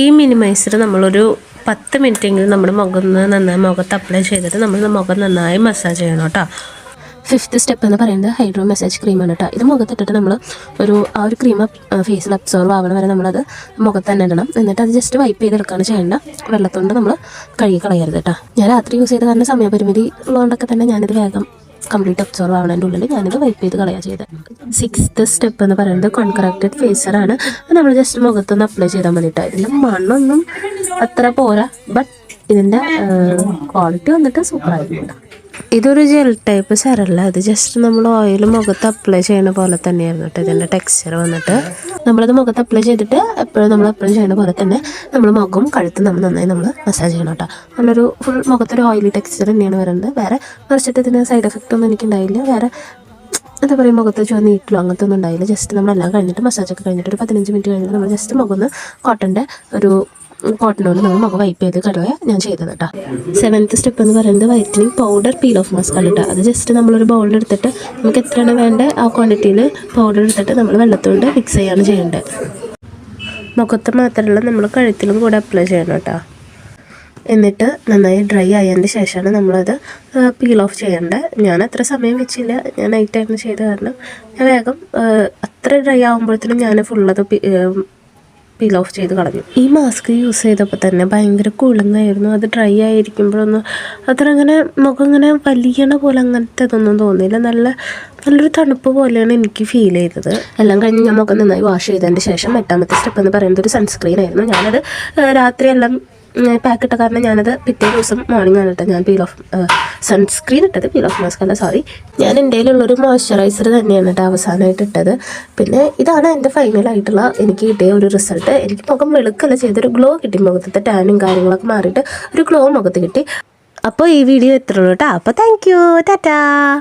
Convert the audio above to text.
ഈ മിനിമൈസർ നമ്മളൊരു 10 മിനിറ്റെങ്കിലും നമ്മുടെ നന്നായി മുഖത്ത് അപ്ലൈ ചെയ്തിട്ട് നമ്മൾ മുഖം നന്നായി മസാജ് ചെയ്യണം കേട്ടോ. 5th സ്റ്റെപ്പ് എന്ന് പറയുന്നത് ഹൈഡ്രോ മസാജ് ക്രീമാണ് കേട്ടോ. ഇത് മുഖത്തിട്ടിട്ട് നമ്മൾ ആ ഒരു ക്രീം ഫേസിൽ അബ്സോർവ് ആവണ വരെ നമ്മളത് മുഖത്ത് തന്നെ ഇടണം. എന്നിട്ട് അത് ജസ്റ്റ് വൈപ്പ് ചെയ്തെടുക്കുകയാണ് ചെയ്യേണ്ട. വെള്ളത്തോണ്ട് നമ്മൾ കഴുകി കളയരുത് കേട്ടോ. ഞാൻ രാത്രി യൂസ് ചെയ്ത കാരണം സമയപരിമിതി ഉള്ളതുകൊണ്ടൊക്കെ തന്നെ ഞാനിത് വേഗം കംപ്ലീറ്റ് അബ്സോർവ് ആവണതിൻ്റെ ഉള്ളിൽ ഞാനിത് വൈപ്പ് ചെയ്ത് കളയുക ചെയ്തത്. 6th സ്റ്റെപ്പ് എന്ന് പറയുന്നത് കോൺകറക്റ്റഡ് ഫേസറാണ്. നമ്മൾ ജസ്റ്റ് മുഖത്തൊന്ന് അപ്ലൈ ചെയ്താൽ മതിട്ടോ. ഇതിൻ്റെ മണ്ണൊന്നും അത്ര പോരാ, ബട്ട് ഇതിൻ്റെ ക്വാളിറ്റി വന്നിട്ട് സൂപ്പറായിട്ടുണ്ട്. ഇതൊരു ജെൽ ടൈപ്പ് സെറല്ല, ഇത് ജസ്റ്റ് നമ്മൾ ഓയിൽ മുഖത്ത് അപ്ലൈ ചെയ്യുന്ന പോലെ തന്നെയായിരുന്നു കേട്ടോ. ഇതിൻ്റെ ടെക്സ്ചർ വന്നിട്ട് നമ്മളത് മുഖത്ത് അപ്ലൈ ചെയ്തിട്ട് എപ്പോഴും നമ്മൾ അപ്ലൈ ചെയ്യുന്ന പോലെ തന്നെ നമ്മൾ മുഖം കഴുത്ത് നന്നായി നമ്മൾ മസാജ് ചെയ്യണം കേട്ടോ. നല്ലൊരു ഫുൾ മുഖത്തൊരു ഓയിലി ടെക്സ്ചർ തന്നെയാണ് വരുന്നത്. വേറെ മറിച്ചിട്ട് ഇതിന് സൈഡ് എഫക്റ്റ് ഒന്നും എനിക്കുണ്ടായില്ല. വേറെ എന്താ പറയുക, മുഖത്ത് നീറ്റിലോ അങ്ങനത്തെ ഒന്നും ഉണ്ടായില്ല. ജസ്റ്റ് നമ്മളെല്ലാം കഴിഞ്ഞിട്ട് മസാജൊക്കെ കഴിഞ്ഞിട്ട് ഒരു 15 മിനിറ്റ് കഴിഞ്ഞിട്ട് നമ്മൾ ജസ്റ്റ് മുഖം കോട്ടൻ്റെ കോട്ടനോട് നമ്മൾ മുഖം വൈപ്പ് ചെയ്ത് കഴുകുക ഞാൻ ചെയ്തത് കേട്ടോ. 7th സ്റ്റെപ്പ് എന്ന് പറയുന്നത് whitening powder peel off mask ആണ് കേട്ടോ. അത് ജസ്റ്റ് നമ്മളൊരു ബൗളിലെടുത്തിട്ട് നമുക്ക് എത്രയാണ് വേണ്ട ആ ക്വാണ്ടിറ്റിയിൽ പൗഡർ എടുത്തിട്ട് നമ്മൾ വെള്ളത്തോണ്ട് മിക്സ് ചെയ്യാണ് ചെയ്യേണ്ടത്. മുഖത്ത് മാത്രമല്ല നമ്മൾ കഴുത്തിലും കൂടെ അപ്ലൈ ചെയ്യണം കേട്ടോ. എന്നിട്ട് നന്നായി ഡ്രൈ ആയതിൻ്റെ ശേഷമാണ് നമ്മളത് പീൽ ഓഫ് ചെയ്യേണ്ടത്. ഞാൻ അത്ര സമയം വെച്ചില്ല, ഞാൻ നൈറ്റായിരുന്നു ചെയ്ത കാരണം ഞാൻ വേഗം അത്ര ഡ്രൈ ആകുമ്പോഴത്തേനും ഞാൻ ഫുള്ളത് പീൽ ഓഫ് ചെയ്ത് കളഞ്ഞു. ഈ മാസ്ക് യൂസ് ചെയ്തപ്പോൾ തന്നെ ഭയങ്കര കൂളിംഗ് ആയിരുന്നു. അത് ഡ്രൈ ആയിരിക്കുമ്പോഴൊന്നും അത്ര അങ്ങനെ മുഖം ഇങ്ങനെ വലിയണ പോലെ അങ്ങനത്തെ ഇതൊന്നും തോന്നിയില്ല. നല്ലൊരു തണുപ്പ് പോലെയാണ് എനിക്ക് ഫീൽ ചെയ്തത്. എല്ലാം കഴിഞ്ഞ് ഞാൻ മുഖം നന്നായി വാഷ് ചെയ്തതിൻ്റെ ശേഷം 8ാമത്തെ സ്റ്റെപ്പ് എന്ന് പറയുന്നത് ഒരു സൺസ്ക്രീൻ ആയിരുന്നു. ഞാനത് രാത്രി എല്ലാം പാക്ക് ഇട്ട കാരണം ഞാനത് പിറ്റേ ദിവസം മോർണിംഗ് ആണ് ഇട്ടത്. ഞാൻ സൺസ്ക്രീൻ ഇട്ടത്, പീൽ ഓഫ് മാസ്ക് അല്ല, സോറി. ഞാൻ എൻ്റെ കയ്യിലുള്ളൊരു മോയ്സ്ചറൈസർ തന്നെയാണ് കേട്ടോ അവസാനമായിട്ട് ഇട്ടത്. പിന്നെ ഇതാണ് എൻ്റെ ഫൈനലായിട്ടുള്ള എനിക്ക് കിട്ടിയ ഒരു റിസൾട്ട്. എനിക്ക് മുഖം വെളുക്കല്ല ചെയ്തൊരു ഗ്ലോ കിട്ടി. മുഖത്തെ ടാനും കാര്യങ്ങളൊക്കെ മാറിയിട്ട് ഒരു ഗ്ലോ മുഖത്ത് കിട്ടി. അപ്പോൾ ഈ വീഡിയോ എത്ര ഉള്ളൂ കേട്ടോ. അപ്പോൾ താങ്ക് യു, ടാറ്റാ.